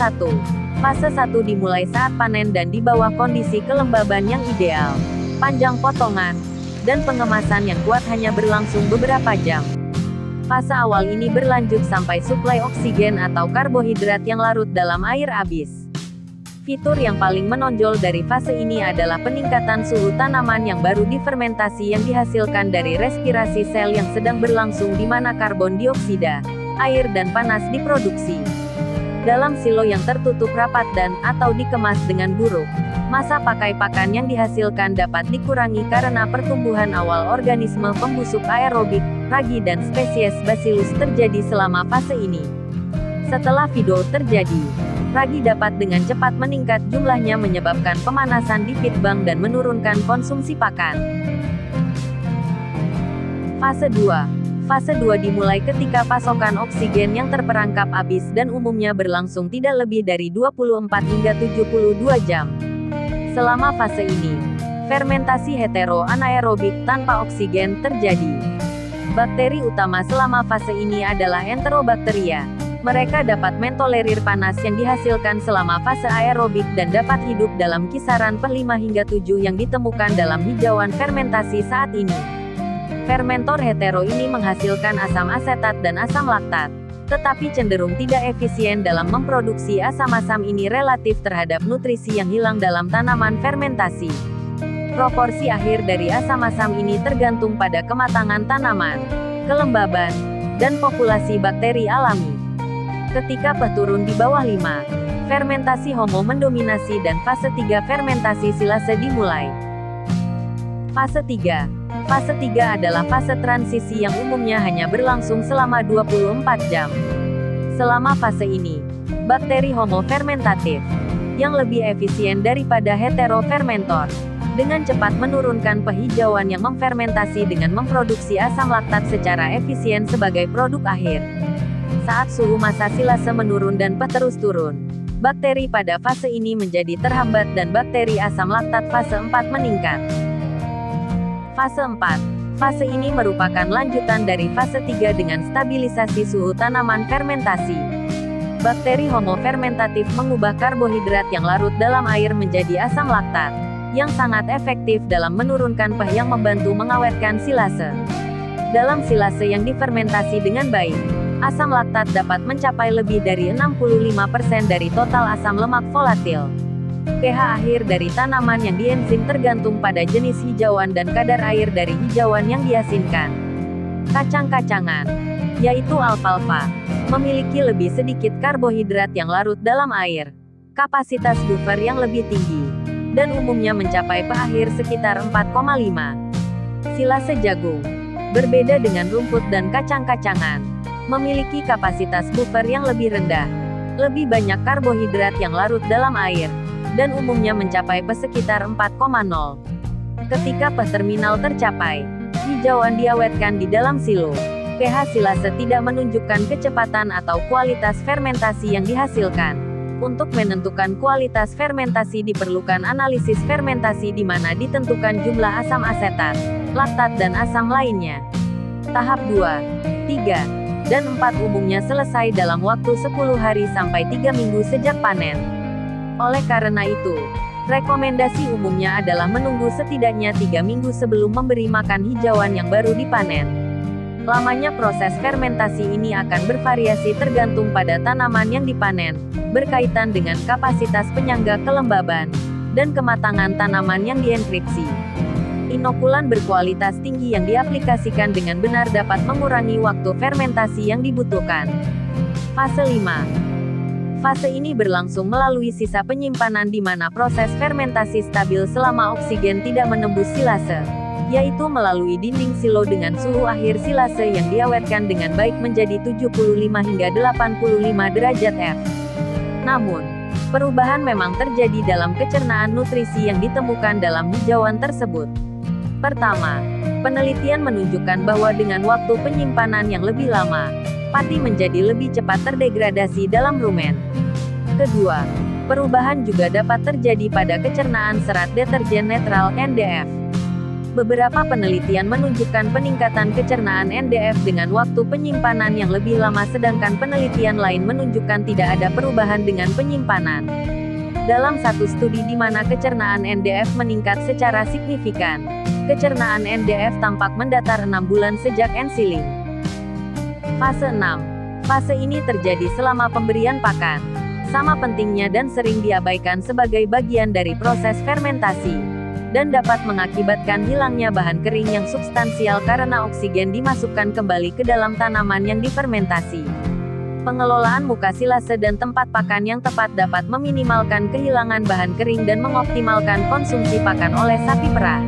1. Fase 1 dimulai saat panen dan di bawah kondisi kelembaban yang ideal. Panjang potongan dan pengemasan yang kuat hanya berlangsung beberapa jam. Fase awal ini berlanjut sampai suplai oksigen atau karbohidrat yang larut dalam air habis. Fitur yang paling menonjol dari fase ini adalah peningkatan suhu tanaman yang baru difermentasi yang dihasilkan dari respirasi sel yang sedang berlangsung di mana karbon dioksida, air dan panas diproduksi. Dalam silo yang tertutup rapat atau dikemas dengan buruk, massa pakai pakan yang dihasilkan dapat dikurangi karena pertumbuhan awal organisme pembusuk aerobik, ragi dan spesies Bacillus terjadi selama fase ini. Setelah vidot terjadi, ragi dapat dengan cepat meningkat jumlahnya menyebabkan pemanasan di feed bank dan menurunkan konsumsi pakan. Fase 2. Fase 2 dimulai ketika pasokan oksigen yang terperangkap habis dan umumnya berlangsung tidak lebih dari 24 hingga 72 jam. Selama fase ini, fermentasi hetero-anaerobik tanpa oksigen terjadi. Bakteri utama selama fase ini adalah Enterobacteria. Mereka dapat mentolerir panas yang dihasilkan selama fase aerobik dan dapat hidup dalam kisaran per 5 hingga 7 yang ditemukan dalam hijauan fermentasi saat ini. Fermentor hetero ini menghasilkan asam asetat dan asam laktat, tetapi cenderung tidak efisien dalam memproduksi asam-asam ini relatif terhadap nutrisi yang hilang dalam tanaman fermentasi. Proporsi akhir dari asam-asam ini tergantung pada kematangan tanaman, kelembaban, dan populasi bakteri alami. Ketika pH turun di bawah 5, fermentasi homo mendominasi dan fase 3 fermentasi silase dimulai. Fase 3. Fase 3 adalah fase transisi yang umumnya hanya berlangsung selama 24 jam. Selama fase ini, bakteri homo fermentatif, yang lebih efisien daripada heterofermentor, dengan cepat menurunkan penghijauan yang memfermentasi dengan memproduksi asam laktat secara efisien sebagai produk akhir. Saat suhu massa silase menurun dan pH terus turun, bakteri pada fase ini menjadi terhambat dan bakteri asam laktat fase 4 meningkat. Fase 4. Fase ini merupakan lanjutan dari fase 3 dengan stabilisasi suhu tanaman fermentasi. Bakteri homo fermentatif mengubah karbohidrat yang larut dalam air menjadi asam laktat, yang sangat efektif dalam menurunkan pH yang membantu mengawetkan silase. Dalam silase yang difermentasi dengan baik, asam laktat dapat mencapai lebih dari 65% dari total asam lemak volatil. pH akhir dari tanaman yang dienzim tergantung pada jenis hijauan dan kadar air dari hijauan yang diasinkan. Kacang-kacangan, yaitu alfalfa, memiliki lebih sedikit karbohidrat yang larut dalam air, kapasitas buffer yang lebih tinggi, dan umumnya mencapai pH akhir sekitar 4,5. Silase jagung, berbeda dengan rumput dan kacang-kacangan, memiliki kapasitas buffer yang lebih rendah, lebih banyak karbohidrat yang larut dalam air, dan umumnya mencapai pH sekitar 4,0. Ketika pH terminal tercapai, hijauan diawetkan di dalam silo. pH silase tidak menunjukkan kecepatan atau kualitas fermentasi yang dihasilkan. Untuk menentukan kualitas fermentasi diperlukan analisis fermentasi di mana ditentukan jumlah asam asetat, laktat dan asam lainnya. Tahap 2, 3, dan 4 umumnya selesai dalam waktu 10 hari sampai 3 minggu sejak panen. Oleh karena itu, rekomendasi umumnya adalah menunggu setidaknya 3 minggu sebelum memberi makan hijauan yang baru dipanen. Lamanya proses fermentasi ini akan bervariasi tergantung pada tanaman yang dipanen, berkaitan dengan kapasitas penyangga kelembaban, dan kematangan tanaman yang dienkripsi. Inokulan berkualitas tinggi yang diaplikasikan dengan benar dapat mengurangi waktu fermentasi yang dibutuhkan. Fase 5. Fase ini berlangsung melalui sisa penyimpanan di mana proses fermentasi stabil selama oksigen tidak menembus silase, yaitu melalui dinding silo dengan suhu akhir silase yang diawetkan dengan baik menjadi 75 hingga 85 derajat F. Namun, perubahan memang terjadi dalam kecernaan nutrisi yang ditemukan dalam hijauan tersebut. Pertama, penelitian menunjukkan bahwa dengan waktu penyimpanan yang lebih lama, pati menjadi lebih cepat terdegradasi dalam rumen. Kedua, perubahan juga dapat terjadi pada kecernaan serat deterjen netral NDF. Beberapa penelitian menunjukkan peningkatan kecernaan NDF dengan waktu penyimpanan yang lebih lama, sedangkan penelitian lain menunjukkan tidak ada perubahan dengan penyimpanan. Dalam satu studi di mana kecernaan NDF meningkat secara signifikan, kecernaan NDF tampak mendatar 6 bulan sejak ensiling. Fase 6. Fase ini terjadi selama pemberian pakan. Sama pentingnya dan sering diabaikan sebagai bagian dari proses fermentasi, dan dapat mengakibatkan hilangnya bahan kering yang substansial karena oksigen dimasukkan kembali ke dalam tanaman yang difermentasi. Pengelolaan mukasilase dan tempat pakan yang tepat dapat meminimalkan kehilangan bahan kering dan mengoptimalkan konsumsi pakan oleh sapi perah.